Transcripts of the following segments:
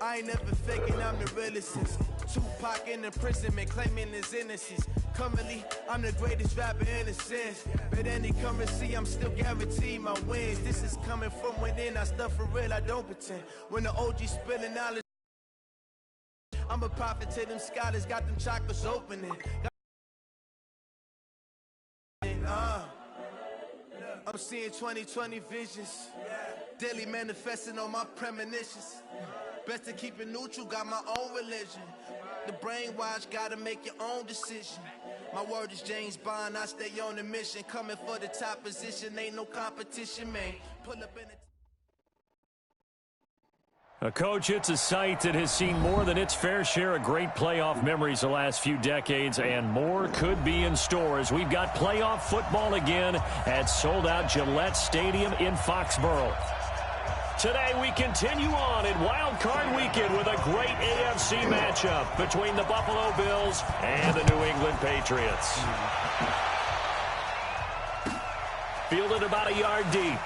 I ain't never faking, I'm the realest since Tupac in imprisonment, claiming his innocence. Currently, I'm the greatest rapper in a sense. But any currency, I'm still guaranteed my wins. This is coming from within, I stuff for real, I don't pretend. When the OG spilling knowledge, I'm a prophet to them scholars, got them chakras opening. I'm seeing 2020 visions, daily manifesting on my premonitions. Best to keep it neutral, got my own religion. The brainwash, gotta make your own decision. My word is James Bond, I stay on the mission. Coming for the top position, ain't no competition, man. Pull up in A coach, it's a site that has seen more than its fair share of great playoff memories the last few decades, and more could be in store as we've got playoff football again at sold-out Gillette Stadium in Foxborough. Today we continue on in Wildcard Weekend with a great AFC matchup between the Buffalo Bills and the New England Patriots. Fielded about a yard deep.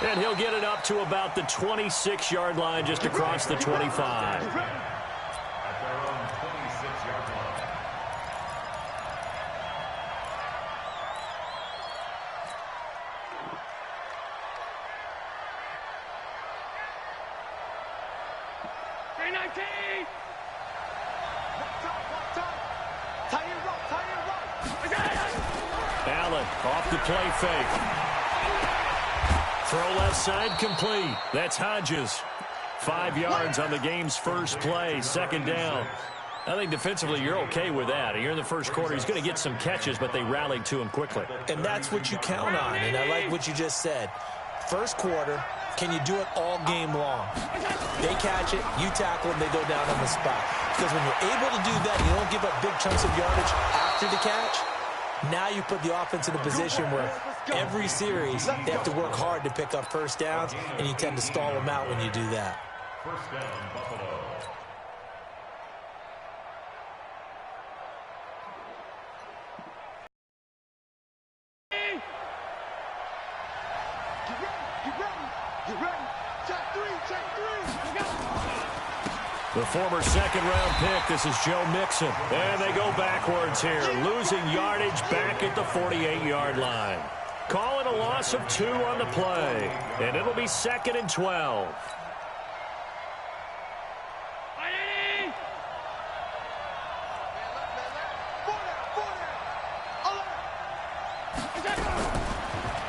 And he'll get it up to about the 26-yard line, just across the 25. Allen off the play fake. Throw left side complete. That's Hodges. 5 yards on the game's first play. Second down. I think defensively you're okay with that. Here in the first quarter, he's going to get some catches, but they rallied to him quickly. And that's what you count on, and I like what you just said. First quarter, can you do it all game long? They catch it, you tackle them, they go down on the spot. Because when you're able to do that, you don't give up big chunks of yardage after the catch. Now you put the offense in a position where every series they have to work hard to pick up first downs, and you tend to stall them out when you do that. First down, Buffalo. The former second-round pick, this is Joe Mixon. And they go backwards here, losing yardage back at the 48-yard line. Calling a loss of 2 on the play, and it'll be 2nd and 12.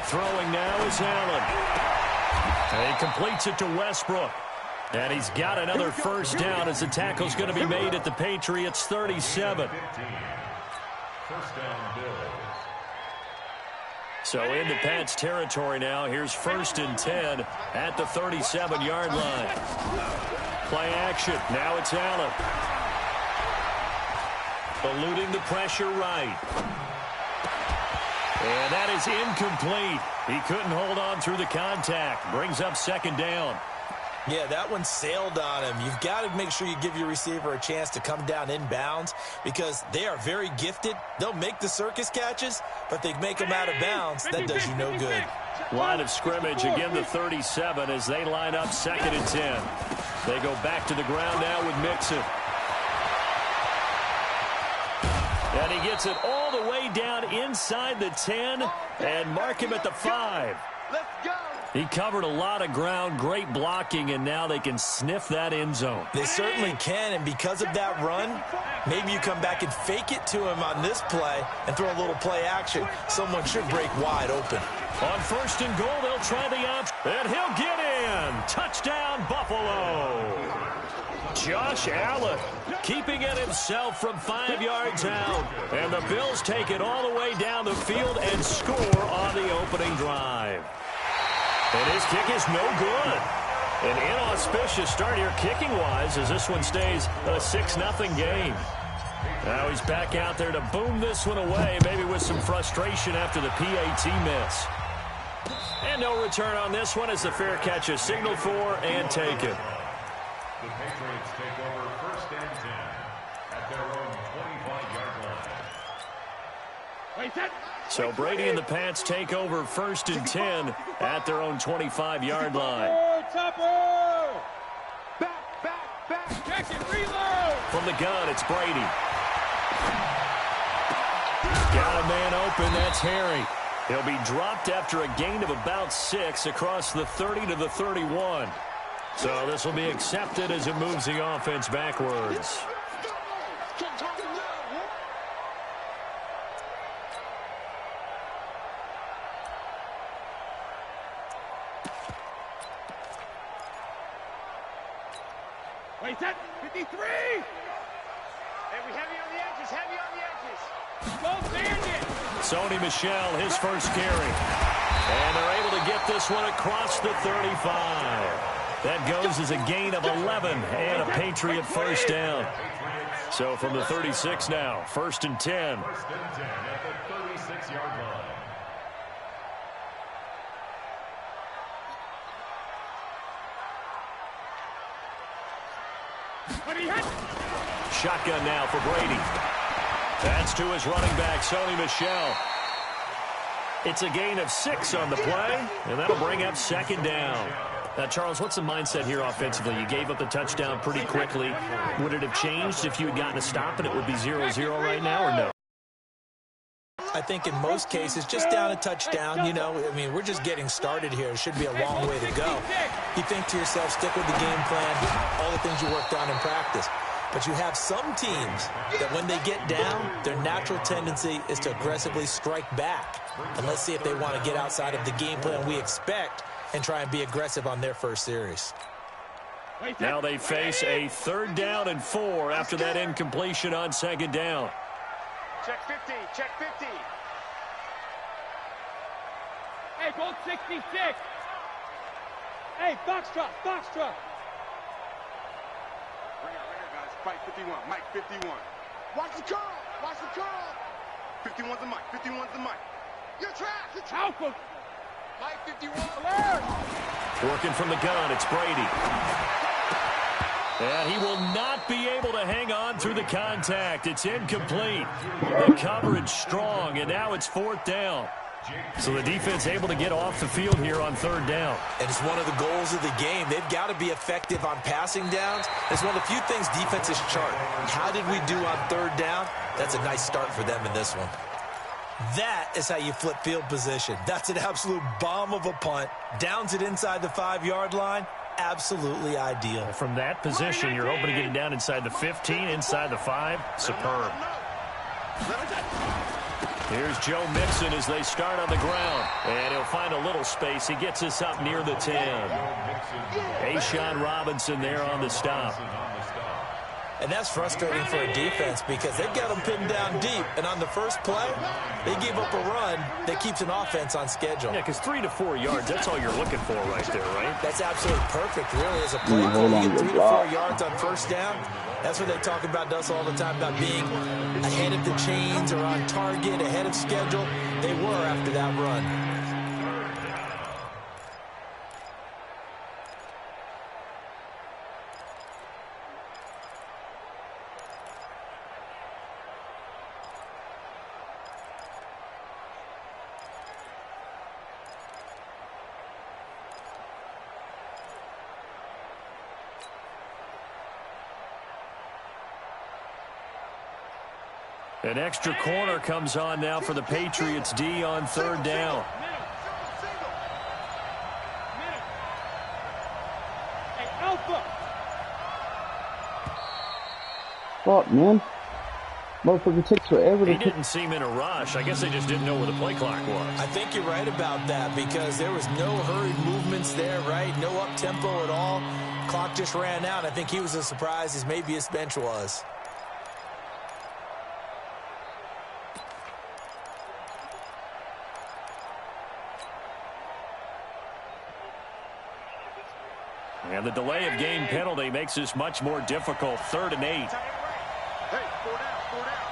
Throwing now is Allen. And he completes it to Westbrook. And he's got another first down as the tackle's going to be made at the Patriots' 37. First down, Bills. So into Pat's territory now. Here's 1st and 10 at the 37-yard line. Play action. Now it's Allen. Eluding the pressure right. And that is incomplete. He couldn't hold on through the contact. Brings up 2nd down. Yeah, that one sailed on him. You've got to make sure you give your receiver a chance to come down inbounds because they are very gifted. They'll make the circus catches, but they make them out of bounds. That does you no good. Line of scrimmage, again the 37 as they line up 2nd and 10. They go back to the ground now with Mixon. And he gets it all the way down inside the 10 and mark him at the 5. Let's go. He covered a lot of ground, great blocking, and now they can sniff that end zone. They certainly can, and because of that run, maybe you come back and fake it to him on this play and throw a little play action. Someone should break wide open. On 1st and goal, they'll try the option, and he'll get in. Touchdown, Buffalo. Josh Allen keeping it himself from 5 yards out. And the Bills take it all the way down the field and score on the opening drive. And his kick is no good. An inauspicious start here kicking-wise as this one stays a 6-0 game. Now he's back out there to boom this one away, maybe with some frustration after the PAT miss. And no return on this one as the fair catch is signaled for and taken. The Patriots take over 1st and 10 at their own 25-yard line. So Brady and the Pats take over 1st and 10 at their own 25-yard line. from the gun, it's Brady. Got a man open, that's Harry. He'll be dropped after a gain of about 6 across the 30 to the 31. So this will be accepted as it moves the offense backwards. Wait, that 53! Hey, we heavy on the edges, heavy on the edges. Go Bandit! Sony Michel, his first carry. And they're able to get this one across the 35. That goes as a gain of 11 and a Patriot first down. So from the 36 now, 1st and 10. 1st and 10 at the 36-yard line. Shotgun now for Brady. That's to his running back, Sony Michel. It's a gain of 6 on the play, and that'll bring up 2nd down. Now, Charles, what's the mindset here offensively? You gave up the touchdown pretty quickly. Would it have changed if you had gotten a stop and it would be 0-0 right now, or no? I think in most cases, just down a touchdown, you know, I mean, we're just getting started here. It should be a long way to go. You think to yourself, stick with the game plan, all the things you worked on in practice. But you have some teams that when they get down, their natural tendency is to aggressively strike back. And let's see if they want to get outside of the game plan we expect and try and be aggressive on their first series. Now they face a 3rd down and 4 after that incompletion on 2nd down. Check 50, check 50. Hey, goal 66. Hey, box truck, box truck. Bring it, guys. Fight 51, Mike 51. Watch the curl, watch the curl. 51's the Mike, 51's the Mike. You're trash, you're trash. Alpha. Mike 51, alert. Working from the gun, it's Brady. And he will not be able to hang on through the contact. It's incomplete. The coverage strong, and now it's 4th down. So the defense able to get off the field here on 3rd down. And it's one of the goals of the game. They've got to be effective on passing downs. It's one of the few things defenses chart. How did we do on 3rd down? That's a nice start for them in this one. That is how you flip field position. That's an absolute bomb of a punt. Downs it inside the 5-yard line. Absolutely ideal. From that position, you're hoping to get it down inside the 15, inside the 5. Superb. Here's Joe Mixon as they start on the ground. And he'll find a little space. He gets us up near the 10. A'Shawn Robinson there on the stop. And that's frustrating for a defense because they've got them pinned down deep. And on the first play, they give up a run that keeps an offense on schedule. Yeah, because 3 to 4 yards, that's all you're looking for right there, right? That's absolutely perfect, really, as a play. You get 3 to 4 yards on 1st down. That's what they talk about us all the time, about being ahead of the chains or on target, ahead of schedule. They were after that run. An extra corner comes on now for the Patriots D on 3rd down. Fuck, man. Motherfucker takes forever to... He didn't seem in a rush. I guess they just didn't know where the play clock was. I think you're right about that because there was no hurried movements there, right? No up-tempo at all. Clock just ran out. I think he was as surprised as maybe his bench was. And the delay of game penalty makes this much more difficult. 3rd and 8. Hey, 4 down, 4 down.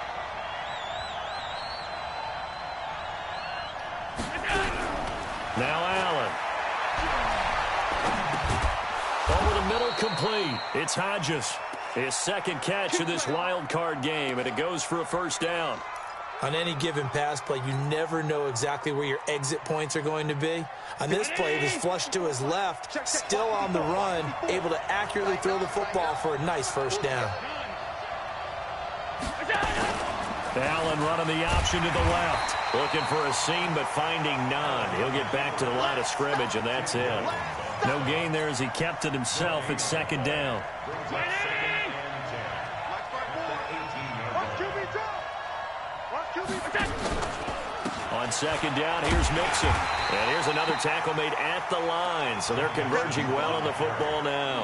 Now Allen. Over the middle, complete. It's Hodges. His 2nd catch of this wild card game, and it goes for a 1st down. On any given pass play, you never know exactly where your exit points are going to be. On this play, it was flushed to his left, still on the run, able to accurately throw the football for a nice 1st down. Allen running the option to the left. Looking for a seam, but finding none. He'll get back to the line of scrimmage, and that's it. No gain there as he kept it himself at second down. On second down, here's Mixon. And here's another tackle made at the line. So they're converging well on the football now.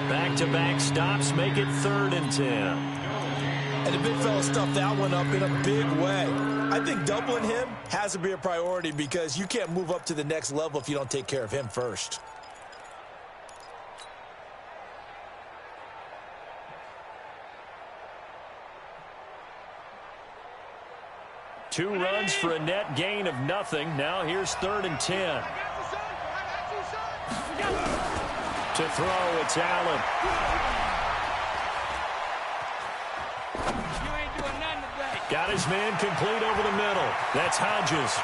Back-to-back stops make it 3rd and 10. And the big fella stuffed that one up in a big way. I think doubling him has to be a priority because you can't move up to the next level if you don't take care of him first. Two runs for a net gain of nothing. Now here's 3rd and 10. To throw, it's Allen. Got his man complete over the middle. That's Hodges.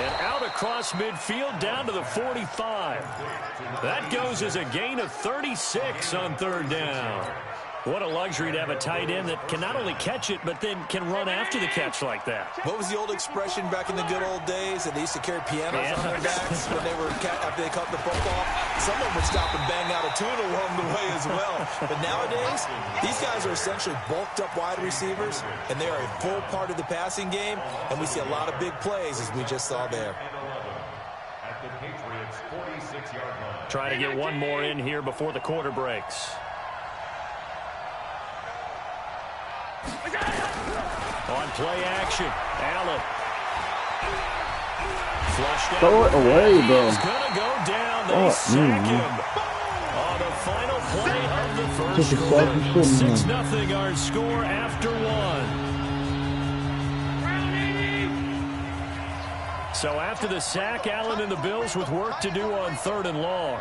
And out across midfield down to the 45. That goes as a gain of 36 on 3rd down. What a luxury to have a tight end that can not only catch it, but then can run after the catch like that. What was the old expression back in the good old days that they used to carry pianos on their backs when they were after they caught the football? Someone would stop and bang out a tune along the way as well. But nowadays, these guys are essentially bulked up wide receivers, and they are a full part of the passing game, and we see a lot of big plays as we just saw there. At the Patriots' 46-yard line. Try to get one more in here before the quarter breaks. On play action, Allen. Flushed out. Throw it away, bro. He's going to go down. They sack him. On the final play of the first quarter. 6-0 our score after one. So after the sack, Allen and the Bills with work to do on 3rd and long.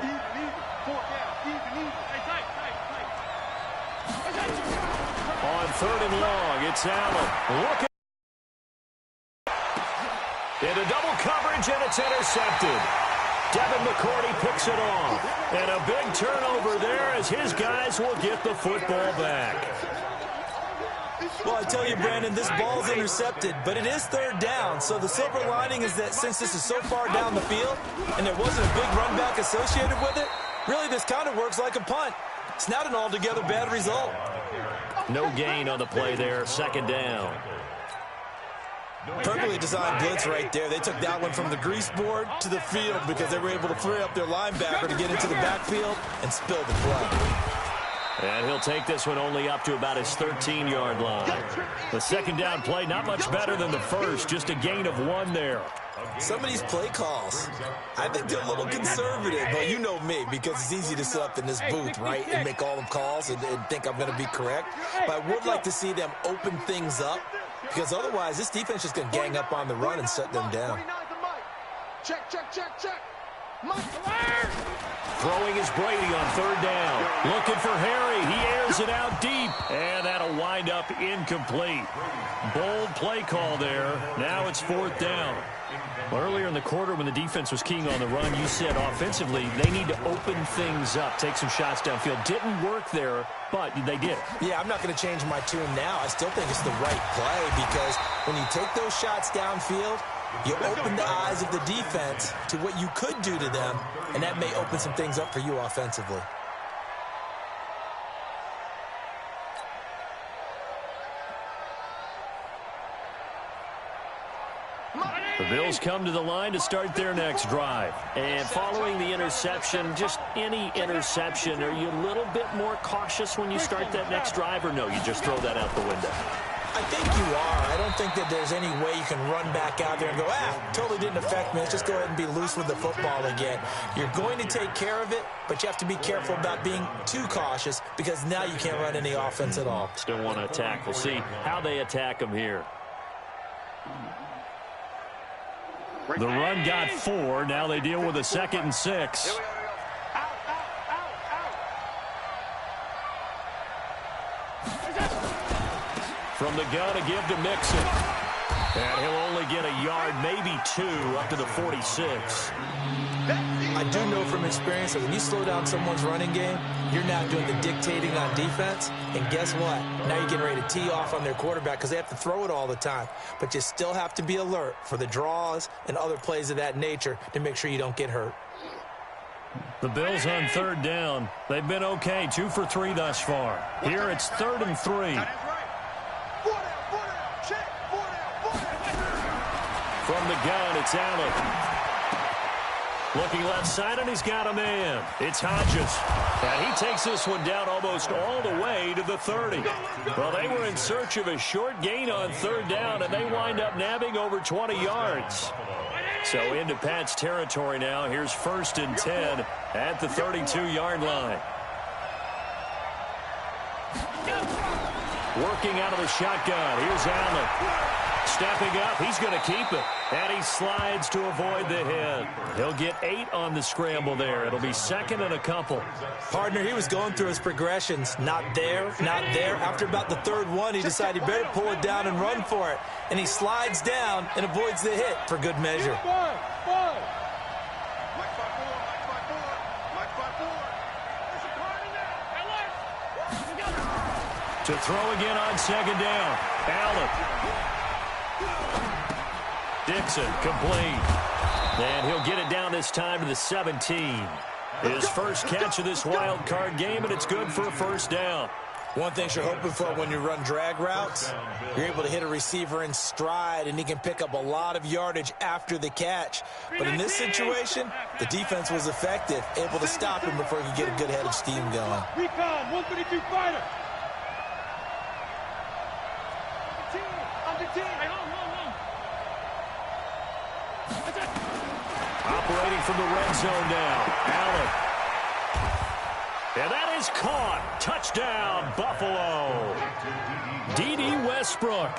On 3rd and long, it's Allen. Look into double coverage, and it's intercepted. Devin McCourty picks it off. And a big turnover there as his guys will get the football back. Well, I tell you, Brandon, this ball's intercepted, but it is 3rd down. So the silver lining is that since this is so far down the field and there wasn't a big run back associated with it, really this kind of works like a punt. It's not an altogether bad result. No gain on the play there, 2nd down. Perfectly designed blitz right there. They took that one from the grease board to the field because they were able to free up their linebacker to get into the backfield and spill the play. And he'll take this one only up to about his 13-yard line. The 2nd down play, not much better than the first, just a gain of 1 there. Some of these play calls, I think they're a little conservative. But you know me, because it's easy to sit up in this booth, right, and make all the calls and think I'm going to be correct. But I would like to see them open things up, because otherwise this defense is going to gang up on the run and shut them down. Check. Throwing is Brady on 3rd down. Looking for Harry. He airs it out deep. And that'll wind up incomplete. Bold play call there. Now it's 4th down. Well, earlier in the quarter when the defense was keying on the run, you said offensively they need to open things up, take some shots downfield. Didn't work there, but they did. Yeah, I'm not going to change my tune now. I still think it's the right play because when you take those shots downfield, you open the eyes of the defense to what you could do to them, and that may open some things up for you offensively. The Bills come to the line to start their next drive. And following the interception, just any interception, are you a little bit more cautious when you start that next drive, or no, you just throw that out the window? I think you are. I don't think that there's any way you can run back out there and go, totally didn't affect me. Let's just go ahead and be loose with the football again. You're going to take care of it, but you have to be careful about being too cautious because now you can't run any offense at all. Still want to attack. We'll see how they attack them here. The run got 4. Now they deal with a 2nd and 6. From the gun, a give to Mixon. And he'll only get a yard, maybe 2, up to the 46. I I do know from experience that when you slow down someone's running game, you're now doing the dictating on defense. And guess what? Now you're getting ready to tee off on their quarterback because they have to throw it all the time. But you still have to be alert for the draws and other plays of that nature to make sure you don't get hurt. The Bills on third down. They've been okay, 2 for 3 thus far. Here it's 3rd and 3. From the gun, it's Allen. Looking left side, and he's got a man. It's Hodges. And he takes this one down almost all the way to the 30. Well, they were in search of a short gain on third down, and they wind up nabbing over 20 yards. So into Pat's territory now. Here's 1st and 10 at the 32-yard line. Working out of the shotgun. Here's Allen. Stepping up, he's going to keep it. And he slides to avoid the hit. He'll get 8 on the scramble there. It'll be 2nd and a couple. Partner, he was going through his progressions. Not there, not there. After about the 3rd one, he decided he better pull it down and run for it. And he slides down and avoids the hit for good measure. To throw again on 2nd down. Allen. Dixon, complete. And he'll get it down this time to the 17. His first catch of this wild card game, and it's good for a 1st down. One thing you're hoping for when you run drag routes, you're able to hit a receiver in stride, and he can pick up a lot of yardage after the catch. But in this situation, the defense was effective, able to stop him before he could get a good head of steam going. Recon, 132 fighter. On the team. Operating from the red zone now. Allen. And that is caught. Touchdown, Buffalo. D.D. Westbrook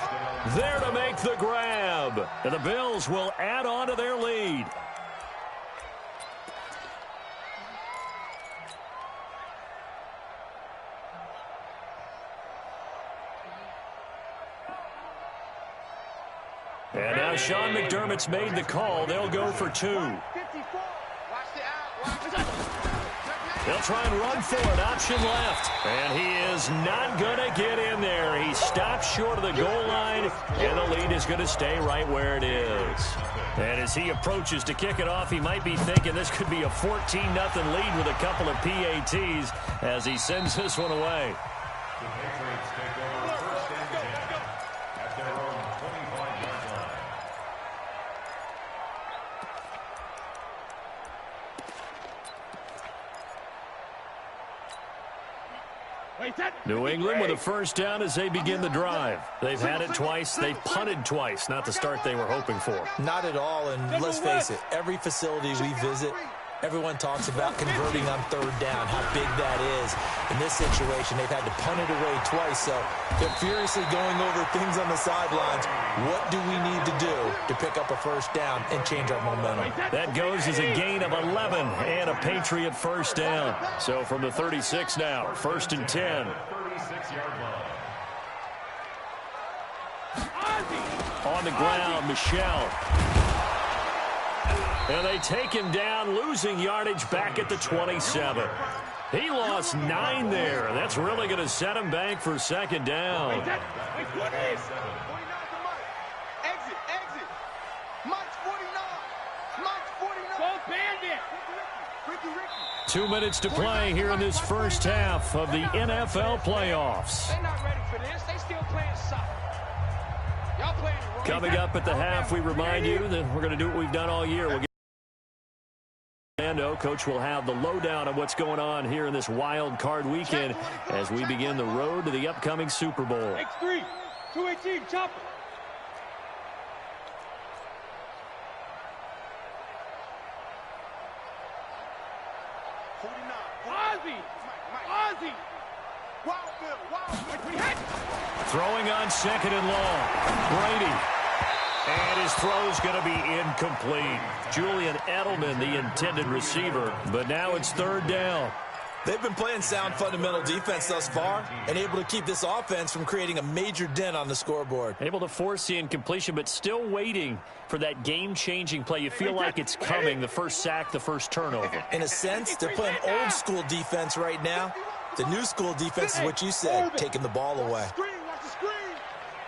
there to make the grab. And the Bills will add on to their lead. And now Sean McDermott's made the call. They'll go for 2. They'll try and run for it. Option left. And he is not going to get in there. He stops short of the goal line, and the lead is going to stay right where it is. And as he approaches to kick it off, he might be thinking this could be a 14-0 lead with a couple of PATs as he sends this one away. The Patriots take over 1st and 10 at their own 25-yard line. New England with a 1st down as they begin the drive. They've had it twice. They've punted twice. Not the start they were hoping for. Not at all, and let's face it, every facility we visit, everyone talks about converting on 3rd down, how big that is. In this situation, they've had to punt it away twice, so they're furiously going over things on the sidelines. What do we need to do to pick up a 1st down and change our momentum? That goes as a gain of 11 and a Patriot 1st down. So from the 36 now, 1st and 10. 36-yard line. On the ground, Michelle. And they take him down, losing yardage back at the 27. He lost 9 there. That's really going to set him back for 2nd down. Exit. Mike's 49. Mike's 49. Go Bandit. Ricky. 2 minutes to play here in this first half of the NFL playoffs. They're not ready for this. They still playing soccer. Y'all playing it wrong. Coming up at the half, we remind you that we're going to do what we've done all year. We'll get Orlando. Coach will have the lowdown on what's going on here in this wild card weekend as we begin the road to the upcoming Super Bowl. X3, 218, chopper. Ozzy. Throwing on 2nd and long. Brady. And his throw's going to be incomplete. Julian Edelman, the intended receiver. But now it's 3rd down. They've been playing sound fundamental defense thus far and able to keep this offense from creating a major dent on the scoreboard. Able to force the incompletion, but still waiting for that game-changing play. You feel like it's coming, the first sack, the first turnover. In a sense, they're playing old-school defense right now. The new school defense is what you said, taking the ball away. Watch the screen.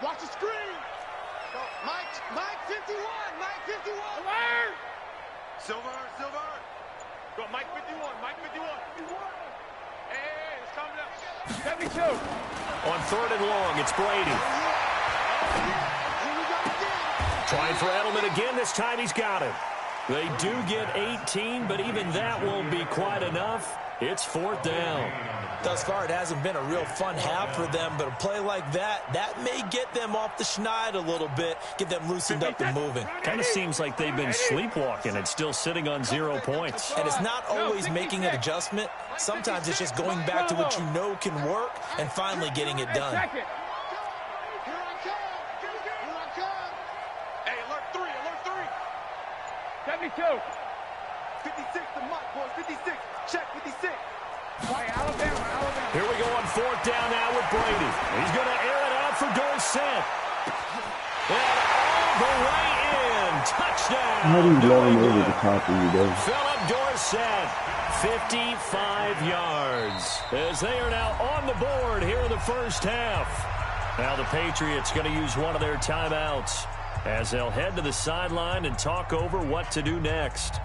Watch the screen. Mike 51. Mike 51. Alert. Silver. Go, Mike 51. Mike 51. Hey, it's coming up. 72. On 3rd and long, it's Brady. Trying for Edelman again. This time he's got it. They do get 18, but even that won't be quite enough. It's 4th down. Thus far, it hasn't been a real fun half for them, but a play like that may get them off the schneid a little bit, get them loosened up and moving. Kind of seems like they've been sleepwalking and still sitting on 0 points. And it's not always making an adjustment. Sometimes it's just going back to what you know can work and finally getting it done. Hey, alert 3. 72. 56 to Mike, boys. 56. Check 56. Alabama. Here we go on 4th down now with Brady. He's going to air it out for Dorsett. And all the way in. Touchdown. How do you let him over the top when you do? Philip Dorsett, 55 yards. As they are now on the board here in the first half. Now the Patriots going to use one of their timeouts as they'll head to the sideline and talk over what to do next.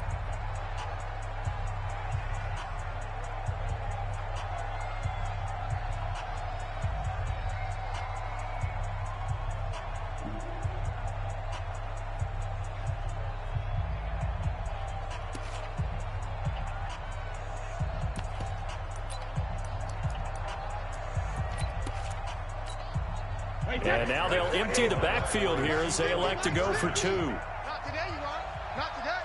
And now they'll empty the backfield here as they elect to go for 2. Not today, you are. Not today.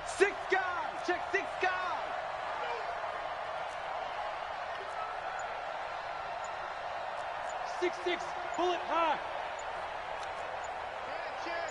6 guys. Check 6 guys. 6'6", bullet high. Check.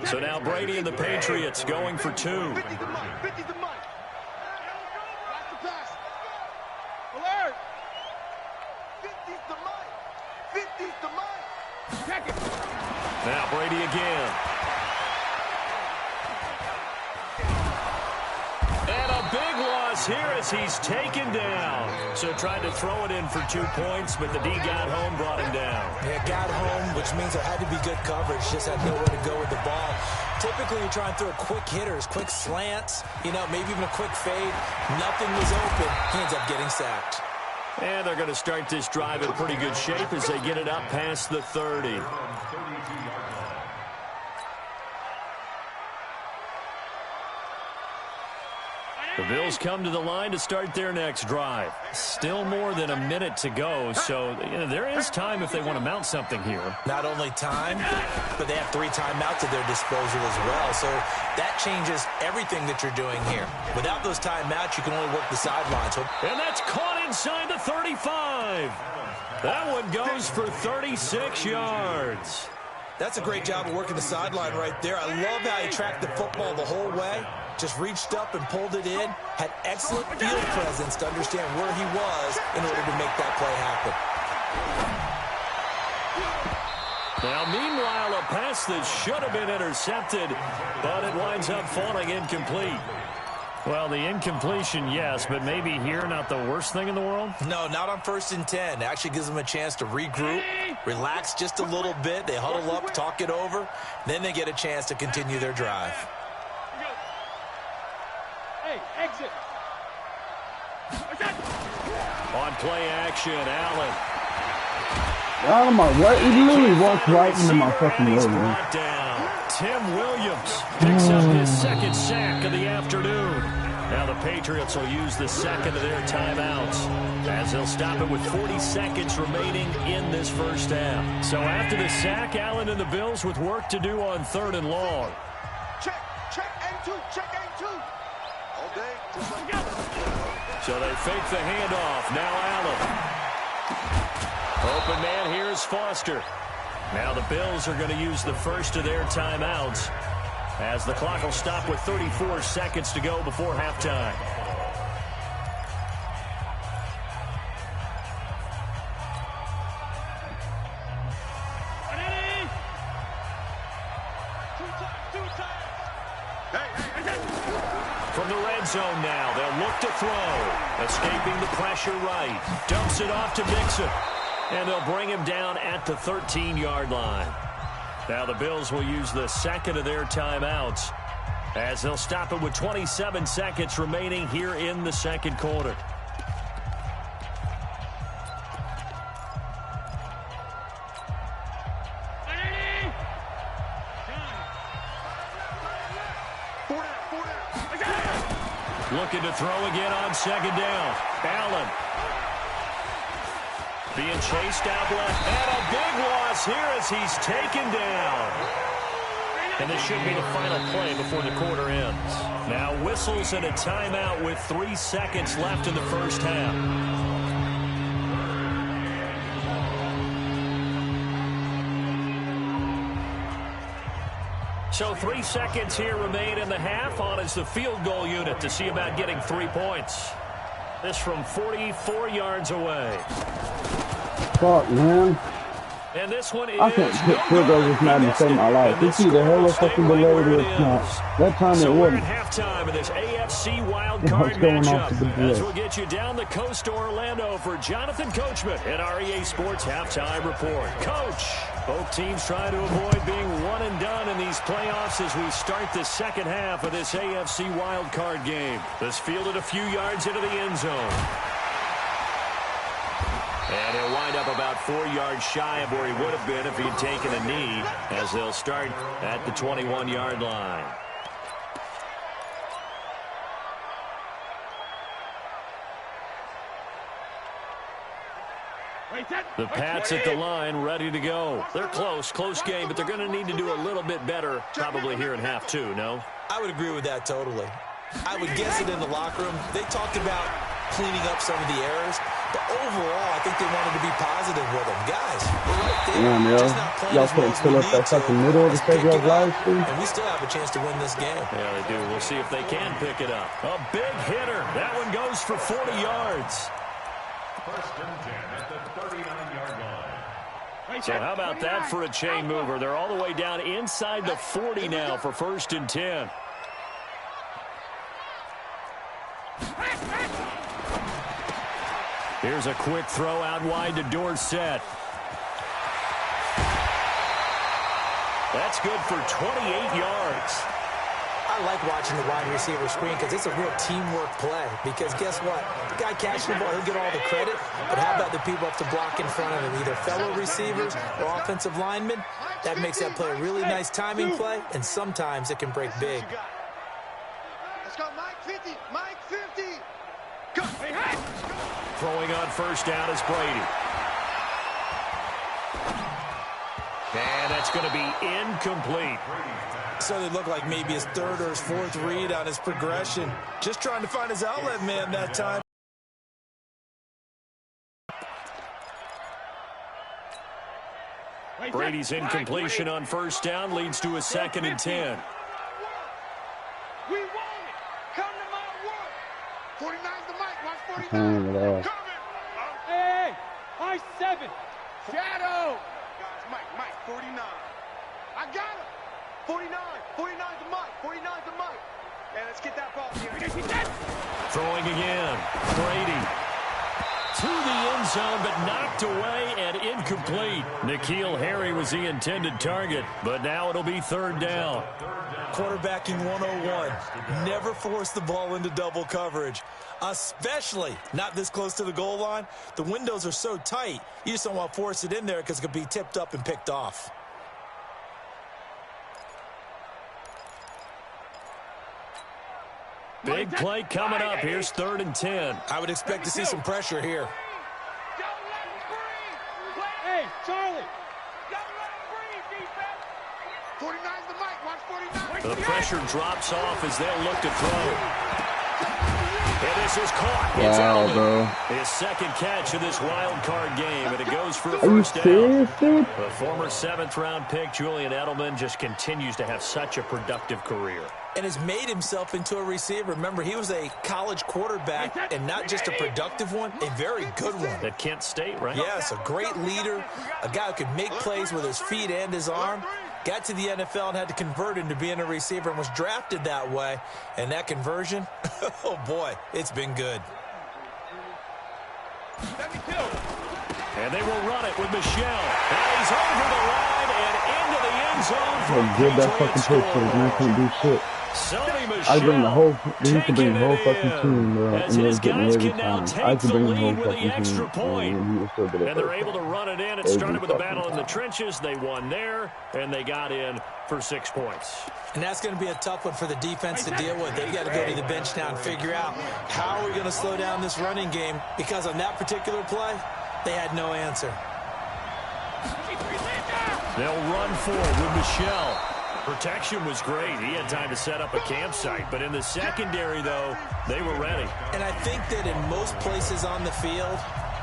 So now Brady and the Patriots going for 2. 50's the mic. 50's the mic. Watch the pass. Alert. 50's the mic. 50's the mic. Check it. Now Brady again. And a big loss here as he's taken down. So tried to throw it in for 2 points, but the D got home, brought him down. Yeah, got home, which means there had to be good coverage. Just had nowhere to go with the ball. Typically, you try and throw quick hitters, quick slants, maybe even a quick fade. Nothing was open. He ends up getting sacked. And they're going to start this drive in pretty good shape as they get it up past the 30. The Bills come to the line to start their next drive. Still more than a minute to go, so there is time if they want to mount something here. Not only time, but they have 3 timeouts at their disposal as well, so that changes everything that you're doing here. Without those timeouts, you can only work the sidelines. And that's caught inside the 35. That one goes for 36 yards. That's a great job of working the sideline right there. I love how he tracked the football the whole way. Just reached up and pulled it in. Had excellent field presence to understand where he was in order to make that play happen. Now, meanwhile, a pass that should have been intercepted, but it winds up falling incomplete. Well, the incompletion, yes, but maybe here not the worst thing in the world? No, not on 1st and 10. It actually gives them a chance to regroup, relax just a little bit. They huddle up, talk it over. Then they get a chance to continue their drive. Hey, exit. On play action, Allen. Out of my way. He literally walked right into my fucking way, man. Down. Tim Williams picks up his second sack of the afternoon. Now the Patriots will use the second of their timeouts as they'll stop it with 40 seconds remaining in this first half. So after the sack, Allen and the Bills with work to do on 3rd and long. Check and two, all day. So they fake the handoff. Now Allen. Open man, here's Foster. Now the Bills are going to use the first of their timeouts as the clock will stop with 34 seconds to go before halftime. From the red zone now, they'll look to throw. Escaping the pressure right. Dumps it off to Mixon. And they'll bring him down at the 13-yard line. Now the Bills will use the second of their timeouts as they'll stop it with 27 seconds remaining here in the second quarter. Looking to throw again on second down. Allen. Being chased out left. And a big loss here as he's taken down. And this should be the final play before the quarter ends. Now whistles and a timeout with 3 seconds left in the first half. So 3 seconds here remain in the half. On is the field goal unit to see about getting 3 points. This from 44 yards away. Fuck, man. And this one is I can't hit field goals this night and save my life. You see the hella fucking delay to this snap. That time so it we're wasn't. at halftime of this AFC Wildcard matchup as we'll get you down the coast to Orlando for Jonathan Coachman at REA Sports Halftime Report. Coach, both teams trying to avoid being one and done in these playoffs as we start the second half of this AFC Wildcard game. This fielded a few yards into the end zone. And he'll wind up about 4 yards shy of where he would have been if he'd taken a knee as they'll start at the 21-yard line. The Pats at the line, ready to go. They're close game, but they're going to need to do a little bit better probably here in half two, no? I would agree with that totally. I would guess it in the locker room. They talked about cleaning up some of the errors, but overall, I think they wanted to be positive with them. Guys, we're right there. Yeah, just not playing y'all as well couldn't as we fill up need that to. fucking middle of the Let's pick schedule it last up, week. and we still have a chance to win this game. Yeah, they do. We'll see if they can pick it up. A big hitter. That one goes for 40 yards. First and 10 at the 39-yard line. So how about that for a chain mover? They're all the way down inside the 40 now for first and 10. Here's a quick throw out wide to Dorsett. That's good for 28 yards. I like watching the wide receiver screen because it's a real teamwork play. Because guess what? The guy catching the ball, he'll get all the credit. But how about the people up to block in front of him? Either fellow receivers or offensive linemen. That makes that play a really nice timing play, and sometimes it can break big. Let's go, Mike 50. Mike 50. Go. Hey, hey. Throwing on first down is Brady. And that's going to be incomplete. So they look like maybe his third or his fourth read on his progression. Just trying to find his outlet man that time. Brady's incompletion on first down leads to a second and 10. We want it. Come to my work. 49's the mic. Watch 49. Hey, I 7. Shadow. Guys, Mike, 49. I got him. 49. 49's the mic. 49's the mic. Man, let's get that ball here. Throwing again. Brady. To the end zone, but knocked away and incomplete. N'Keal Harry was the intended target, but now it'll be third down. Quarterbacking 101. Never force the ball into double coverage, especially not this close to the goal line. The windows are so tight, you just don't want to force it in there because it could be tipped up and picked off. Big play coming up. Here's 3rd and 10. I would expect to see some pressure here. Hey, Charlie. 49's the mic. Watch 49. The pressure drops off as they'll look to throw. And this is caught. It's wow, out. bro. His second catch of this wild card game, and it goes for a Are you first down. serious, dude? The former 7th-round pick, Julian Edelman, just continues to have such a productive career. And has made himself into a receiver. Remember, he was a college quarterback, and not just a productive one, a very good one. At Kent State, right? Yes, a great leader, a guy who could make plays with his feet and his arm. Got to the NFL and had to convert into being a receiver and was drafted that way. And that conversion, oh boy, it's been good. And they will run it with Michelle. And he's over the line and into the end zone. How good that fucking pitch is, man. Can't do shit. I bring the whole, he could bring the whole fucking team, bro, and they was getting every time. I could bring the whole fucking team, and he was still good at and they're able to run it in. It started with a battle in the trenches. They won there, and they got in for 6 points. And that's going to be a tough one for the defense to deal with. They've got to go to the bench now and figure out how are we going to slow down this running game, because on that particular play, they had no answer. They'll run forward with Michelle. Protection was great. He had time to set up a campsite. But in the secondary, though, they were ready. And I think that in most places on the field,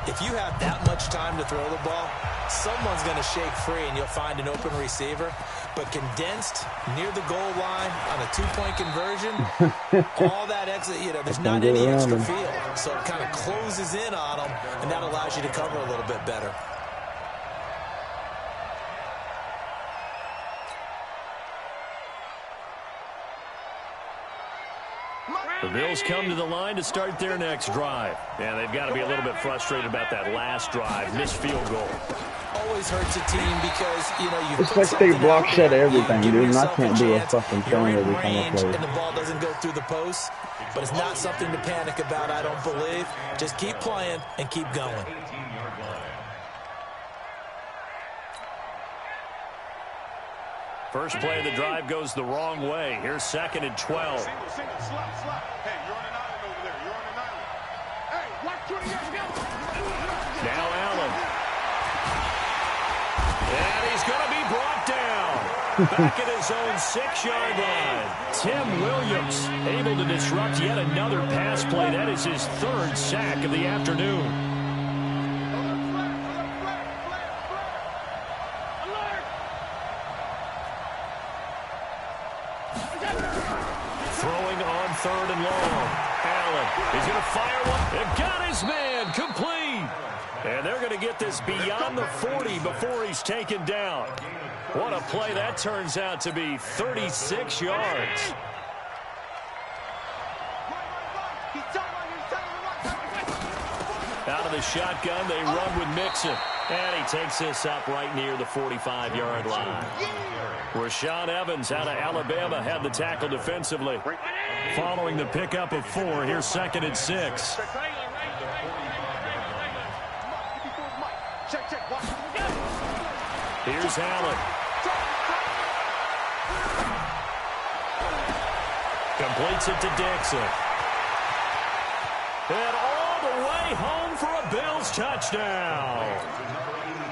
if you have that much time to throw the ball, someone's going to shake free and you'll find an open receiver. But condensed near the goal line on a 2-point conversion, all that exit, there's not any extra field. So it kind of closes in on them, and that allows you to cover a little bit better. The Bills come to the line to start their next drive. And they've got to be a little bit frustrated about that last drive. Missed field goal. Always hurts a team because, you it's like they block shed everything, dude, and I can't do a fucking thing every time I play. And the ball doesn't go through the post, but it's not something to panic about, I don't believe. Just keep playing and keep going. First play of the drive goes the wrong way. Here's 2nd and 12. Single, slap. Hey, you're on an island over there. You're on an island. Hey, watch 20 Now Allen. And he's going to be brought down. Back at his own 6-yard line. Tim Williams able to disrupt yet another pass play. That is his 3rd sack of the afternoon. Throwing on 3rd and long. Allen, he's going to fire one. They've got his man complete. And they're going to get this beyond the 40 before he's taken down. What a play that turns out to be. 36 yards. Out of the shotgun, they run with Mixon. And he takes this up right near the 45-yard line. Rashaan Evans out of Alabama had the tackle defensively. Following the pickup of 4, here's 2nd and 6. Here's Allen. Completes it to Dixon. And all the way home for a Bills touchdown.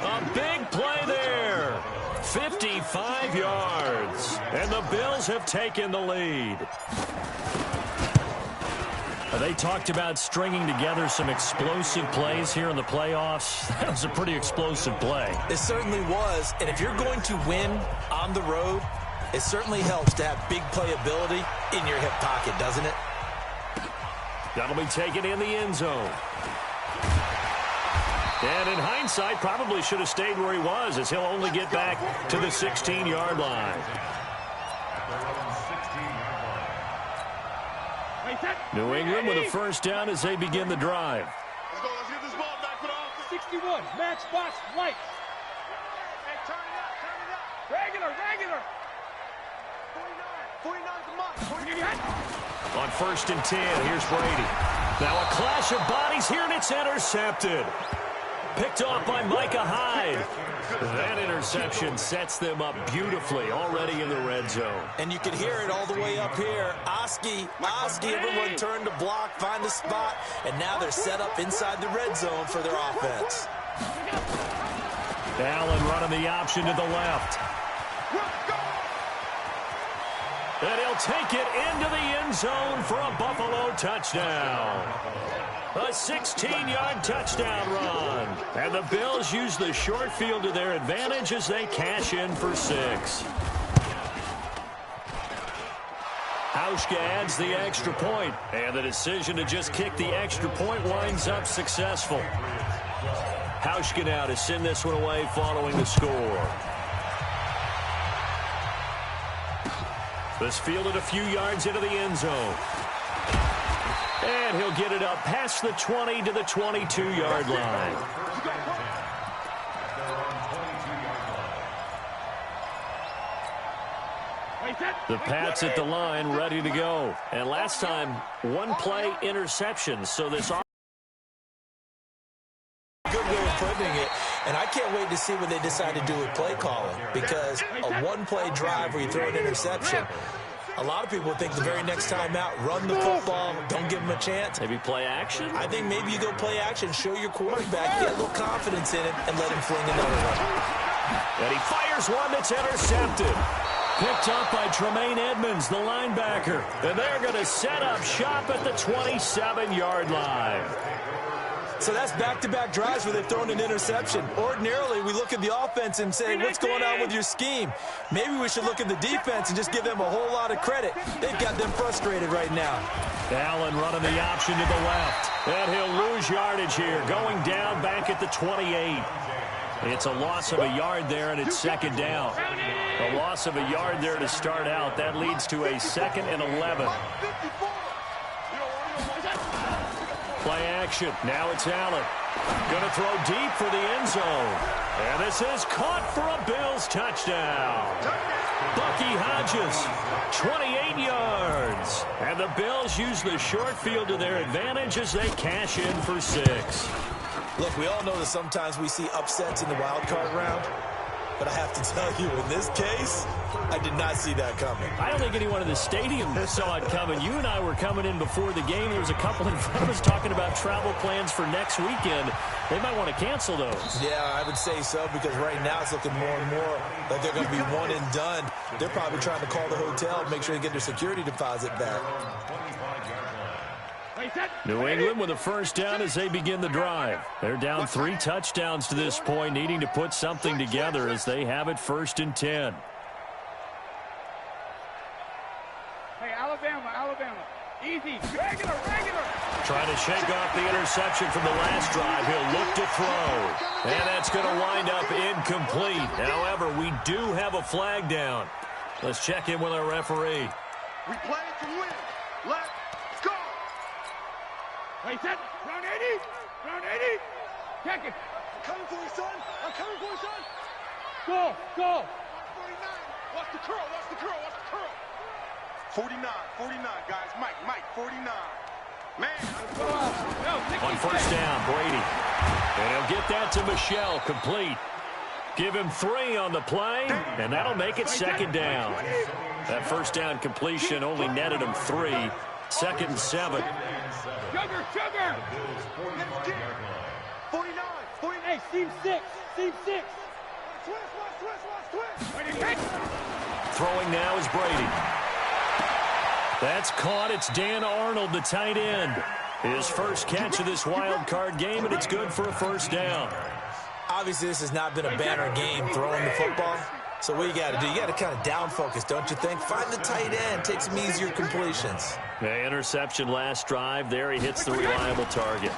A big play there. 55 yards. And the Bills have taken the lead. They talked about stringing together some explosive plays here in the playoffs. That was a pretty explosive play. It certainly was. And if you're going to win on the road, it certainly helps to have big playability in your hip pocket, doesn't it? That'll be taken in the end zone. And in hindsight, probably should have stayed where he was, as he'll only get back to the 16-yard line. New England with a first down as they begin the drive. Let's go. Let's get this ball back for the offense. 61, matchbox, lights. Hey, turn it up. Regular. 49 the mark. On 1st and 10, here's Brady. Now a clash of bodies here, and it's intercepted. Picked off by Micah Hyde. That interception sets them up beautifully already in the red zone. And you can hear it all the way up here. Oski, everyone turned to block, find a spot, and now they're set up inside the red zone for their offense. Allen running the option to the left. And he'll take it into the end zone for a Buffalo touchdown. A 16-yard touchdown run. And the Bills use the short field to their advantage as they cash in for 6. Hauschka adds the extra point, and the decision to just kick the extra point winds up successful. Hauschka now to send this one away following the score. This fielded a few yards into the end zone. And he'll get it up past the 20 to the 22-yard line. The Pats at the line, ready to go. And last time, one-play interception. So this good way of putting it, and I can't wait to see what they decide to do with play calling, because a one-play drive where you throw an interception, a lot of people think the very next time out, run the football, don't give them a chance. Maybe play action? I think maybe you go play action, show your quarterback, get a little confidence in it, and let him fling another one. And he fires one that's intercepted. Picked up by Tremaine Edmonds, the linebacker. And they're going to set up shop at the 27-yard line. So that's back-to-back drives where they've thrown an interception. Ordinarily, we look at the offense and say, what's going on with your scheme? Maybe we should look at the defense and just give them a whole lot of credit. They've got them frustrated right now. Allen running the option to the left. And he'll lose yardage here, going down back at the 28. It's a loss of a yard there, and it's second down. A loss of a yard there to start out. That leads to a 2nd and 11. Play action. Now it's Allen. Going to throw deep for the end zone. And this is caught for a Bills touchdown. Bucky Hodges, 28 yards. And the Bills use the short field to their advantage as they cash in for 6. Look, we all know that sometimes we see upsets in the wild card round. But I have to tell you, in this case, I did not see that coming. I don't think anyone in the stadium saw it coming. You and I were coming in before the game. There was a couple in front of us talking about travel plans for next weekend. They might want to cancel those. Yeah, I would say so, because right now it's looking more and more like they're going to be one and done. They're probably trying to call the hotel, make sure they get their security deposit back. New England with a first down as they begin the drive. They're down 3 touchdowns to this point, needing to put something together as they have it 1st and 10. Hey, Alabama. Easy. Regular. Trying to shake off the interception from the last drive. He'll look to throw. And that's going to wind up incomplete. However, we do have a flag down. Let's check in with our referee. We play to win. Let's go. Wait, set. Round 80. Check it. I'm coming for you, son. Go. 49. Watch the curl. 49, guys. Mike, 49. Man. On first down, Brady. And he'll get that to Michelle, complete. Give him 3 on the play, and that'll make it 2nd down. That first down completion only netted him 3. 2nd and 7. Sugar. 49. Hey, seam 6. Twist. Throwing now is Brady. That's caught. It's Dan Arnold, the tight end. His first catch of this wild card game, and it's good for a first down. Obviously, this has not been a banner game throwing the football. So what you got to do, you got to kind of down focus, don't you think? Find the tight end, take some easier completions. The interception last drive. There he hits the reliable target.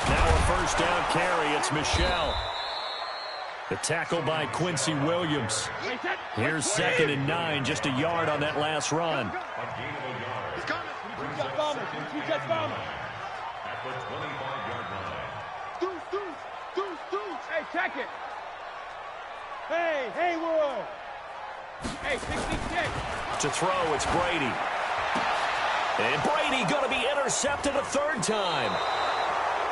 Now a first down carry. It's Michelle. The tackle by Quincy Williams. Here's 2nd and 9, just a yard on that last run. Hey, check it. Hey, Haywood. Hey, 66. To throw, it's Brady. And Brady going to be intercepted a 3rd time.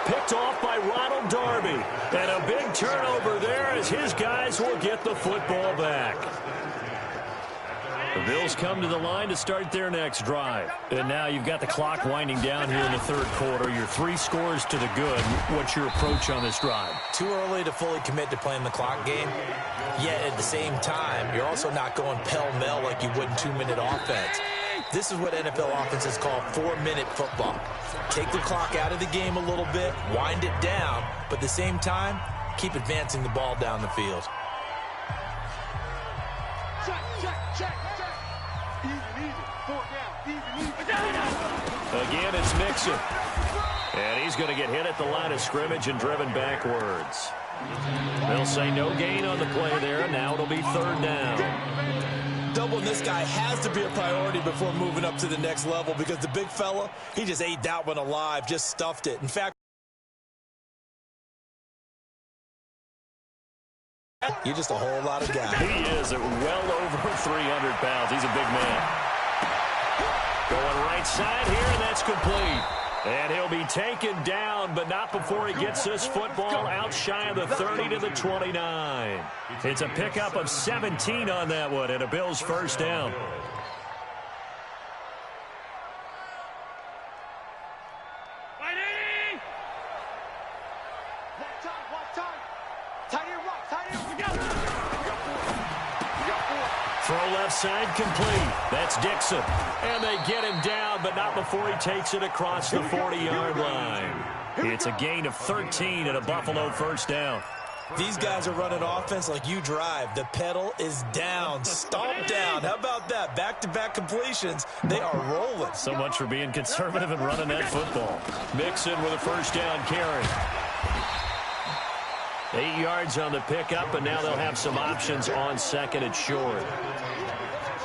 picked off by Ronald Darby. And a big turnover there as his guys will get the football back. The Bills come to the line to start their next drive. And now you've got the clock winding down here in the third quarter. You're 3 scores to the good. What's your approach on this drive? Too early to fully commit to playing the clock game. Yet at the same time, you're also not going pell-mell like you would in 2-minute offense. This is what NFL offenses call 4-minute football. Take the clock out of the game a little bit, wind it down, but at the same time, keep advancing the ball down the field. Check, check, check, check. Easy, 4 down, easy. Again, it's Mixon. And he's going to get hit at the line of scrimmage and driven backwards. They'll say no gain on the play there, and now it'll be 3rd down. Doubling this guy has to be a priority before moving up to the next level because the big fella, he just ate that one alive, just stuffed it. In fact, you're just a whole lot of guy. He is at well over 300 pounds. He's a big man. Going right side here, and that's complete. And he'll be taken down, but not before he gets this football out shy of the 30 to the 29. It's a pickup of 17 on that one, and a Bills first down. Throw left side complete. That's Dixon. And they get him down, but not before he takes it across the 40-yard line. It's a gain of 13 and a Buffalo first down. These guys are running offense like you drive. The pedal is down, stomp down. How about that? Back-to-back completions. They are rolling. So much for being conservative and running that football. Mixon with a first down carry. 8 yards on the pickup, and now they'll have some options on second and short.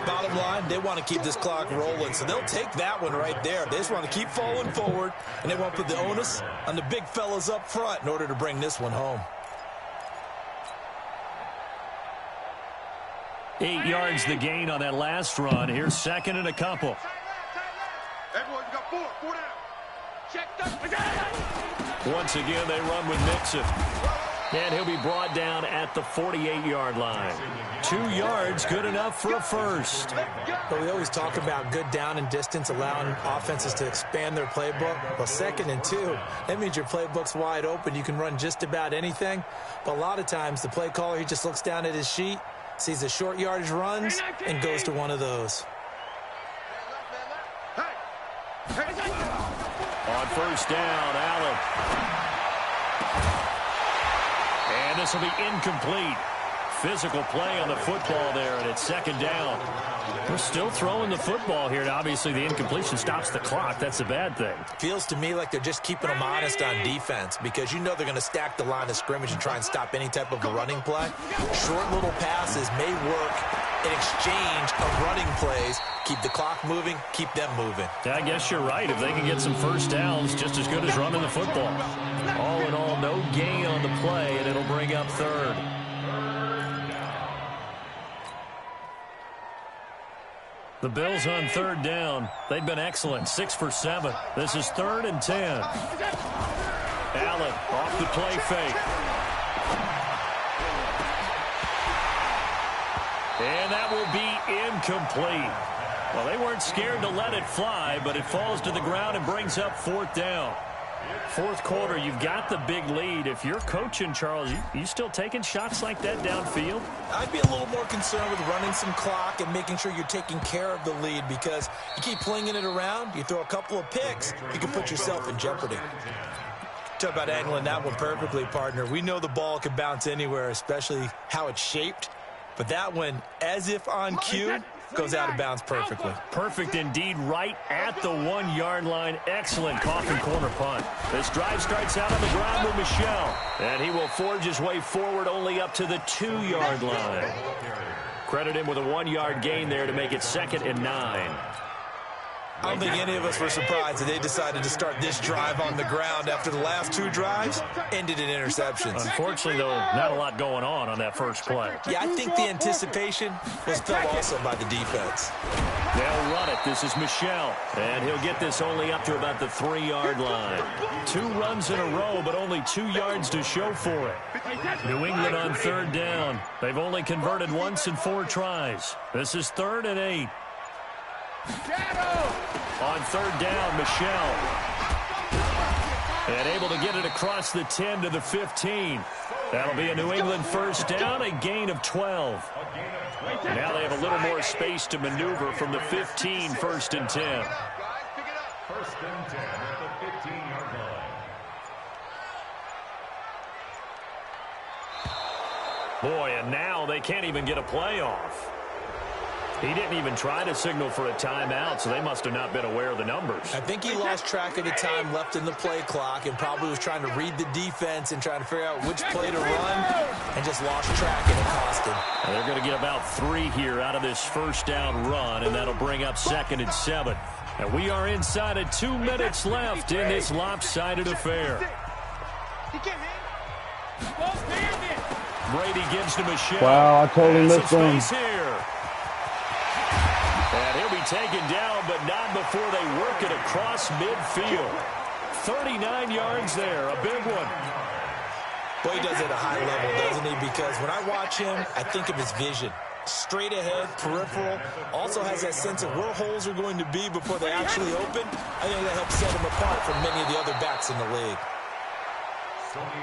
Bottom line, they want to keep this clock rolling, so they'll take that one right there. They just want to keep falling forward, and they want to put the onus on the big fellas up front in order to bring this one home. 8 yards the gain on that last run. Here's second and a couple. Everyone, you got 4 down. Check that. Once again, they run with Mixon. And he'll be brought down at the 48-yard line. 2 yards, good enough for a first. But we always talk about good down and distance, allowing offenses to expand their playbook. Well, 2nd and 2, that means your playbook's wide open. You can run just about anything. But a lot of times, the play caller, he just looks down at his sheet, sees the short yardage runs, and goes to one of those. On first down, Allen. And this will be incomplete. Physical play on the football there, and it's 2nd down. We're still throwing the football here, and obviously the incompletion stops the clock. That's a bad thing. Feels to me like they're just keeping them honest on defense because you know they're going to stack the line of scrimmage and try and stop any type of a running play. Short little passes may work in exchange of running plays. Keep the clock moving, keep them moving. I guess you're right. If they can get some first downs, just as good as running the football. All in all, no gain on the play, and it'll bring up 3rd. The Bills on 3rd down. They've been excellent, 6 for 7. This is 3rd and 10. Allen off the play fake. And that will be incomplete. Well, they weren't scared to let it fly, but it falls to the ground and brings up 4th down. 4th quarter, you've got the big lead. If you're coaching, Charles, you still taking shots like that downfield? I'd be a little more concerned with running some clock and making sure you're taking care of the lead because you keep flinging it around, you throw a couple of picks, you can put yourself in jeopardy. Talk about angling that one perfectly, partner. We know the ball can bounce anywhere, especially how it's shaped. But that one, as if on cue, goes out of bounds perfectly. Perfect indeed, right at the 1-yard line. Excellent coffin corner punt. This drive starts out on the ground with Michel. And he will forge his way forward only up to the 2-yard line. Credit him with a 1-yard gain there to make it 2nd and 9. I don't think any of us were surprised that they decided to start this drive on the ground after the last 2 drives ended in interceptions. Unfortunately, though, not a lot going on that first play. Yeah, I think the anticipation was felt also by the defense. They'll run it. This is Michel, and he'll get this only up to about the 3-yard line. 2 runs in a row, but only 2 yards to show for it. New England on 3rd down. They've only converted once in 4 tries. This is 3rd and 8. On 3rd down, Michel. And able to get it across the 10 to the 15. That'll be a New England first down, a gain of 12. And now they have a little more space to maneuver from the 15, 1st and 10. 1st and 10 at the 15-yard line. Boy, and now they can't even get a play off. He didn't even try to signal for a timeout, so they must have not been aware of the numbers. I think he lost track of the time left in the play clock and probably was trying to read the defense and trying to figure out which play to run and just lost track, and it cost him. And they're going to get about 3 here out of this first down run, and that'll bring up 2nd and 7. And we are inside of 2 minutes left in this lopsided affair. Brady gives to Michel. Wow, I told him this one. And he'll be taken down, but not before they work it across midfield. 39 yards there, a big one. Boy, he does it at a high level, doesn't he? Because when I watch him, I think of his vision. Straight ahead, peripheral, also has that sense of where holes are going to be before they actually open. I think that helps set him apart from many of the other backs in the league.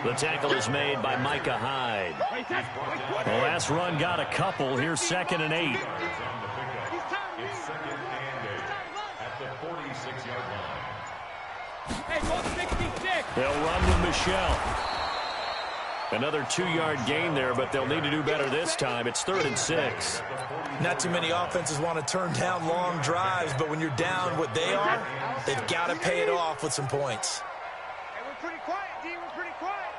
The tackle is made by Micah Hyde. The last run got a couple. Here's 2nd and 8. It's 2nd and 8 at the 46-yard line. Hey, go 66. They'll run with Michel. Another 2-yard gain there, but they'll need to do better this time. It's 3rd and 6. Not too many offenses want to turn down long drives, but when you're down what they are, they've got to pay it off with some points. Hey, we're pretty quiet, D. We're pretty quiet.